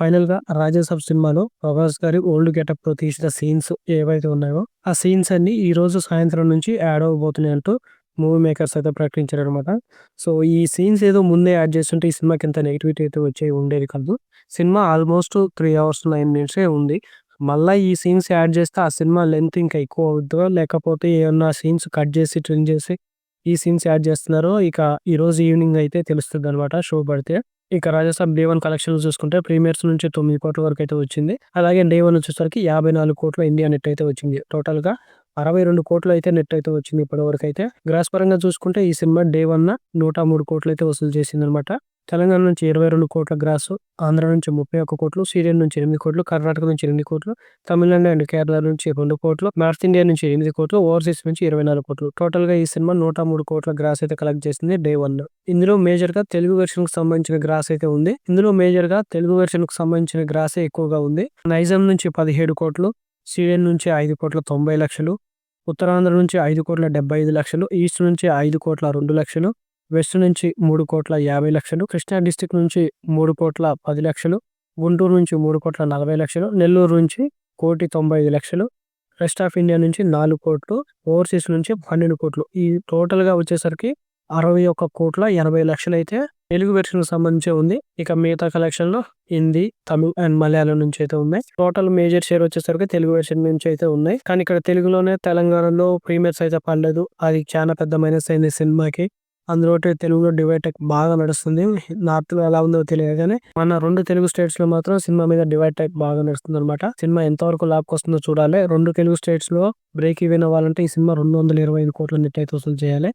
ఫైనల్‌గా 'రాజాసాబ్' సినిమాలో 'ప్రభాస్' గారి ఓల్డ్ గెటప్‌తో తీసిన సీన్స్ ఏవైతే ఉన్నాయో, ఆ సీన్స్ అన్నీ ఈరోజు సాయంత్రం నుంచి యాడ్ అవ్వబోతున్నాయంటూ మూవీ మేకర్స్ అయితే ప్రకటించారనమాట. సో, ఈ సీన్స్ ఏదో ముందే యాడ్ చేసుంటే ఈ సినిమాకి ఇంత నెగటివిటీ అయితే ఉండేది కాదు. సినిమా ఆల్మోస్ట్ 3 అవర్స్ 9 మినిట్సే ఉంది. మళ్ళా ఈ సీన్స్ యాడ్ చేస్తే ఆ సినిమా లెంత్ ఇంకా ఎక్కువ అవుద్దో, లేకపోతే ఏమన్నా సీన్స్ కట్ చేసి, ట్రిమ్ చేసి ఈ సీన్స్ యాడ్ చేస్తున్నారో ఇక ఈరోజు ఈవినింగ్ అయితే తెలుస్తదనమాట షో పడితే. ఇక 'రాజాసాబ్' డే 1 కలెక్షన్స్ చూసుకుంటే ప్రీమియర్స్ నుంచి 9,00,00,000 వరకైతే వచ్చింది. అలాగే డే 1 వచ్చేసరికి 54,00,00,000 ఇండియా నెట్ అయితే వచ్చింది. టోటల్‌గా 62,00,00,000 అయితే నెట్ అయితే వచ్చింది ఇప్పటివరకైతే. గ్రాస్ పరంగా చూసుకుంటే ఈ సినిమా డే 1 103,00,00,000 అయితే వసూలు చేసిందనమాట. తెలంగాణ నుంచి 22,00,00,000 గ్రాసు, ఆంధ్ర నుంచి 31,00,00,000, సీడెడ్ నుంచి 8,00,00,000, కర్ణాటక నుంచి 8,00,00,000, తమిళనాడు అండ్ కేరళ నుంచి 2,00,00,000, నార్త్ ఇండియా నుంచి 8,00,00,000, ఓవర్సీస్ నుంచి 24,00,00,000. టోటల్‌గా ఈ సినిమా 103,00,00,000 గ్రాస్ అయితే కలెక్ట్ చేసింది డే 1. ఇందులో మేజర్‌గా తెలుగు వెర్షన్‌కి సంబంధించిన గ్రాస్ అయితే ఉంది. ఇందులో మేజర్‌గా తెలుగు వెర్షన్‌కి సంబంధించిన గ్రాసే ఎక్కువగా ఉంది. నైజాం నుంచి 17,00,00,000, సీడెడ్ నుంచి 5,90,00,000, ఉత్తరాంధ్ర నుంచి 5,75,00,000, ఈస్ట్ నుంచి 5,02,00,000, వెస్ట్ నుంచి 3,50,00,000, కృష్ణా డిస్ట్రిక్ట్ నుంచి 3,10,00,000, గుంటూరు నుంచి 3,40,00,000, నెల్లూరు నుంచి 1,95,00,000, రెస్ట్ ఆఫ్ ఇండియా నుంచి 4,00,00,000, ఓవర్సీస్ నుంచి 12,00,00,000. ఈ టోటల్‌గా వచ్చేసరికి 61,80,00,000 అయితే తెలుగు వెర్షన్‌కి సంబంధించే ఉంది. ఇక మిగతా కలెక్షన్‌లో హిందీ, తమిళ్ అండ్ మలయాళం నుంచి అయితే ఉన్నాయి. టోటల్ మేజర్ షేర్ వచ్చేసరికి తెలుగు వెర్షన్ నుంచి అయితే ఉన్నాయి. కానీ ఇక్కడ తెలుగులోనే తెలంగాణలో ప్రీమియర్స్ అయితే పడలేదు. అది చాలా పెద్ద మైనస్ అయింది సినిమాకి. అందులోటి తెలుగులో డివైడ్ టైప్ బాగా నడుస్తుంది. నార్త్‌లో ఎలా ఉందో తెలియదు గానీ, మన 2 తెలుగు స్టేట్స్‌లో మాత్రం సినిమా మీద డివైడ్ టైప్ బాగా నడుస్తుందనమాట. సినిమా ఎంతవరకు లాభకొస్తుందో చూడాలి. 2 తెలుగు స్టేట్స్‌లో బ్రేక్ ఈవెన్ అవ్వాలంటే ఈ సినిమా 225,00,00,000 నెట్ అయితే వసూలు చేయాలి.